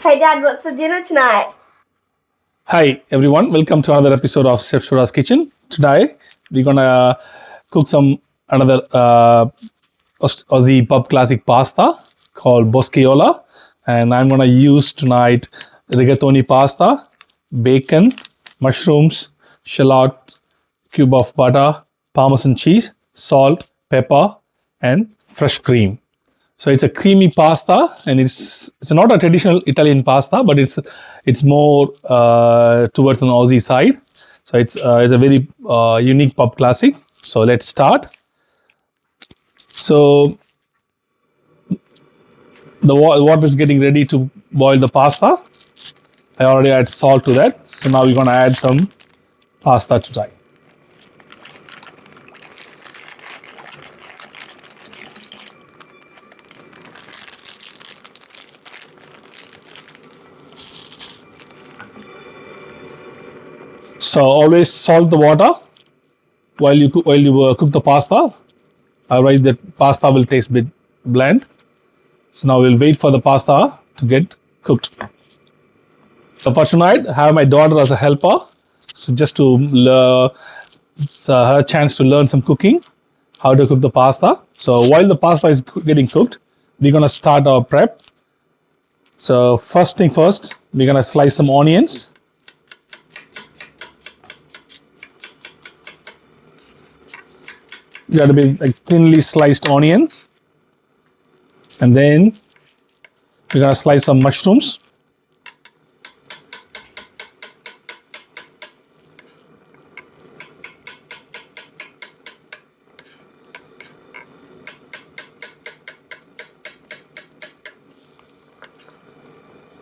Hey Dad, what's for dinner tonight? Hi everyone, welcome to another episode of Chef Shoda's Kitchen. Today we're gonna cook another Aussie pub classic pasta called Boscaiola, and I'm gonna use tonight rigatoni pasta, bacon, mushrooms, shallot, cube of butter, Parmesan cheese, salt, pepper, and fresh cream. So it's a creamy pasta, and it's not a traditional Italian pasta, but it's more towards an Aussie side. So it's a very unique pub classic. So let's start. So the water is getting ready to boil the pasta. I already add salt to that. So now we're gonna add some pasta to try. So always salt the water while you cook the pasta. Otherwise, the pasta will taste a bit bland. So now we'll wait for the pasta to get cooked. So for tonight, I have my daughter as a helper. So just to it's her chance to learn some cooking, how to cook the pasta. So while the pasta is getting cooked, we're gonna start our prep. So first thing first, we're gonna slice some onions. Got to be like thinly sliced onion, and then we're gonna slice some mushrooms.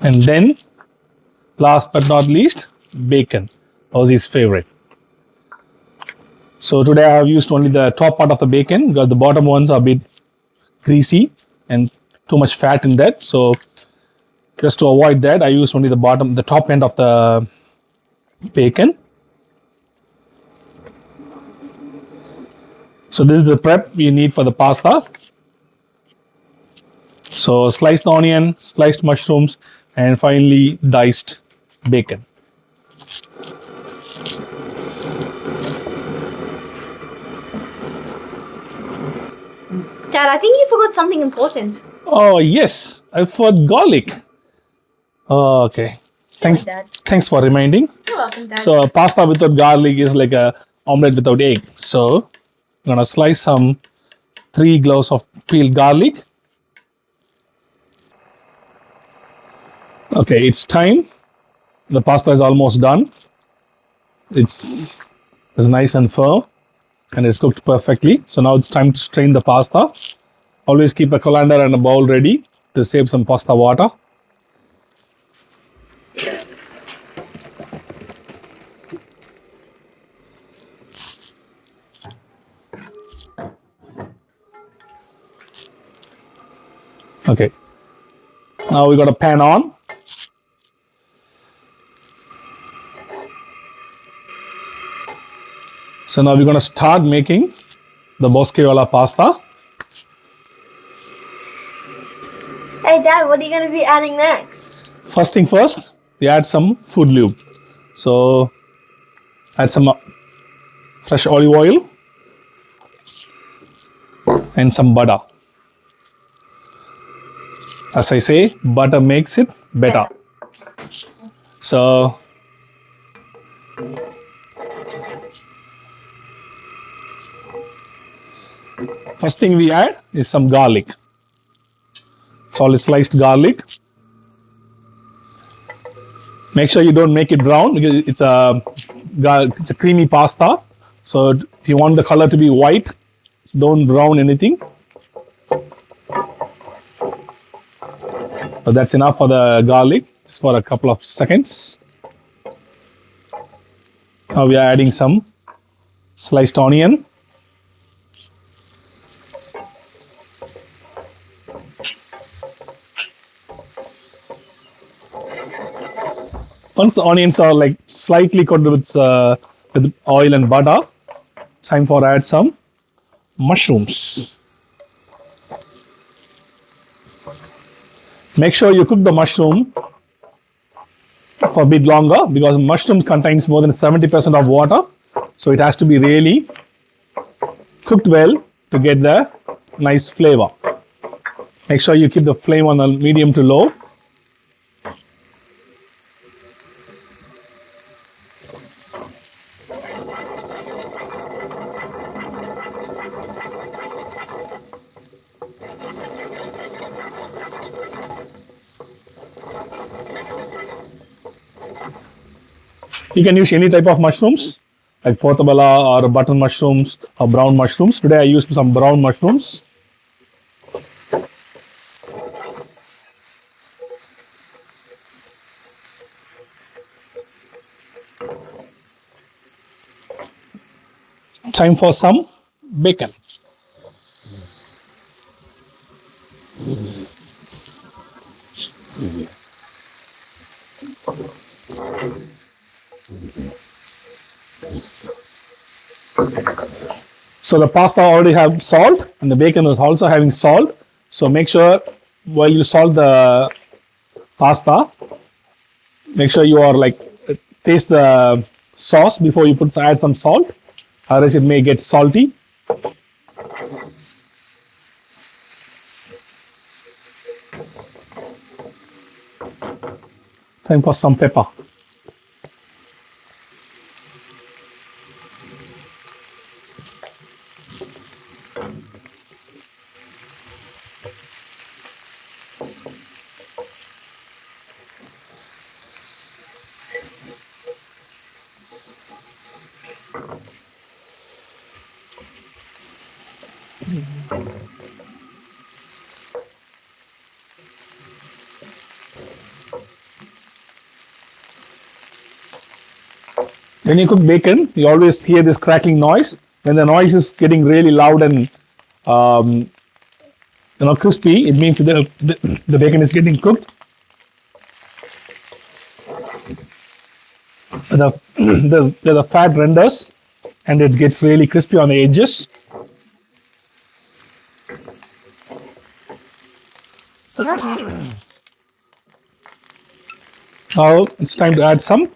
And then, last but not least, bacon, Aussie's favorite. So today I have used only the top part of the bacon because the bottom ones are a bit greasy and too much fat in that. So just to avoid that, I use only the top end of the bacon. So this is the prep we need for the pasta. So sliced onion, sliced mushrooms, and finally diced bacon. Dad, I think you forgot something important. Oh yes, I forgot garlic. Oh, okay. Thanks. Dad. Thanks for reminding. You're welcome, Dad. So pasta without garlic is like a omelette without egg. So I'm gonna slice some 3 cloves of peeled garlic. Okay, it's time. The pasta is almost done. It's nice and firm, and it's cooked perfectly. So now it's time to strain the pasta. Always keep a colander and a bowl ready to save some pasta water. Okay. Now we got a pan on. So now we're going to start making the Boscaiola pasta. Hey Dad, what are you going to be adding next? First thing first, we add some food lube. So add some fresh olive oil and some butter. As I say, butter makes it better. So first thing we add is some garlic. Solid sliced garlic. Make sure you don't make it brown because it's a creamy pasta. So if you want the color to be white, don't brown anything. So that's enough for the garlic, just for a couple of seconds. Now we are adding some sliced onion. Once the onions are like slightly coated with oil and butter, time for add some mushrooms. Make sure you cook the mushroom for a bit longer because mushroom contains more than 70% of water. So it has to be really cooked well to get the nice flavor. Make sure you keep the flame on a medium to low. You can use any type of mushrooms, like portobello or button mushrooms or brown mushrooms. Today I used some brown mushrooms. Time for some bacon. So the pasta already have salt and the bacon is also having salt. So make sure while you salt the pasta, make sure you are like taste the sauce before you add some salt, otherwise it may get salty. Time for some pepper. When you cook bacon, you always hear this crackling noise. When the noise is getting really loud and crispy, it means the bacon is getting cooked. The fat renders and it gets really crispy on the edges. Now it's time to add some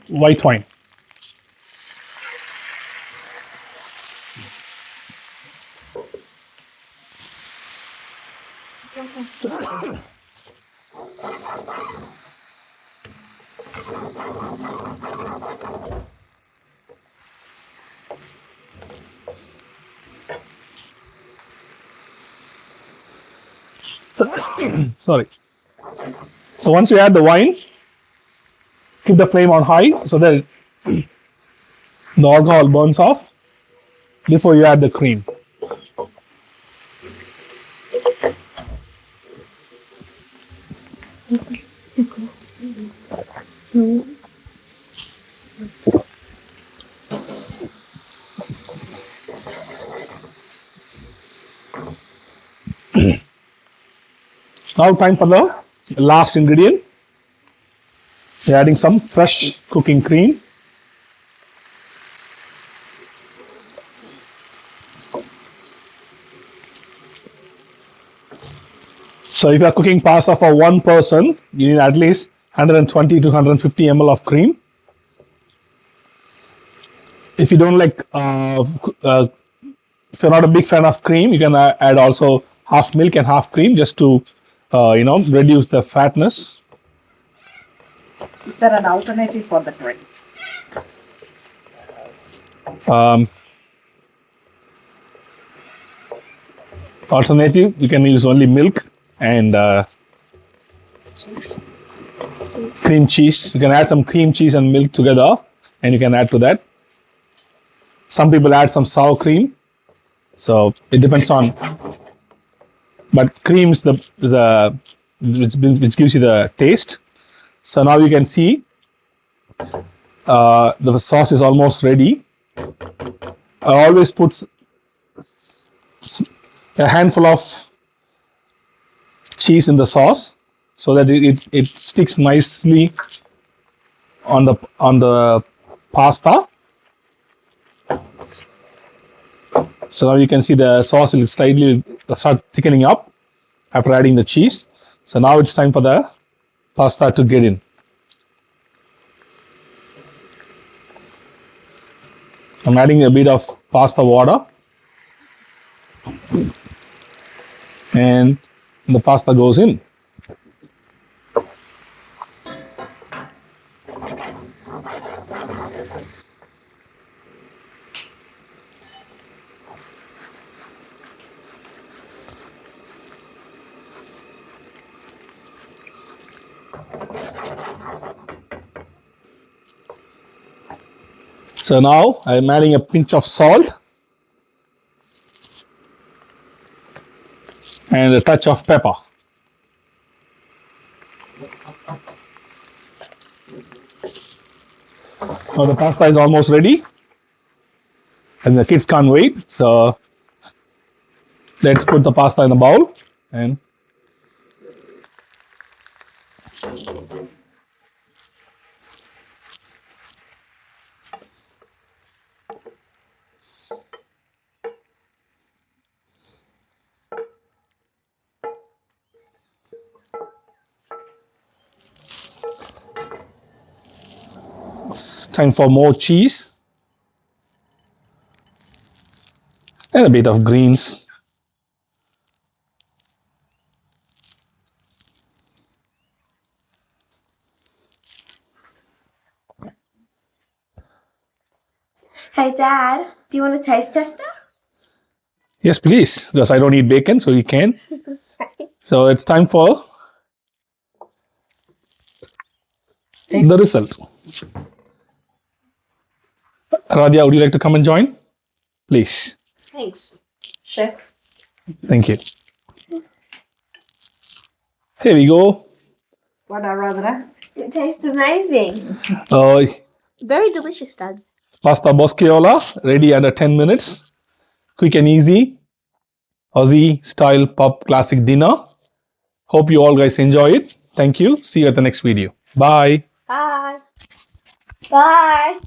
white wine. Sorry. So once you add the wine, keep the flame on high so that the alcohol burns off before you add the cream. Now time for the last ingredient. We're adding some fresh cooking cream. So if you are cooking pasta for one person, you need at least 120 to 150 ml of cream. If you don't like, if you're not a big fan of cream, you can add also half milk and half cream just to, reduce the fatness. Is there an alternative for the cream? Alternative, you can use only milk and cream cheese. You can add some cream cheese and milk together and you can add to that. Some people add some sour cream. So it depends on, but cream is which gives you the taste. So now you can see the sauce is almost ready. I always put a handful of cheese in the sauce so that it sticks nicely on the pasta. So now you can see the sauce will slightly start thickening up after adding the cheese. So now it's time for the pasta to get in. I'm adding a bit of pasta water. And the pasta goes in. So now I'm adding a pinch of salt and a touch of pepper. Now the pasta is almost ready and the kids can't wait. So let's put the pasta in a bowl and it's time for more cheese and a bit of greens. Hey, Dad, do you want a taste tester? Yes, please, because I don't eat bacon, so you can. So it's time for the result. Radhya, would you like to come and join? Please. Thanks, Chef. Thank you. Here we go. What are Radha? It tastes amazing. Uh, Very delicious, Dad. Pasta Boscaiola, ready under 10 minutes. Quick and easy. Aussie style pub classic dinner. Hope you all guys enjoy it. Thank you. See you at the next video. Bye. Bye. Bye.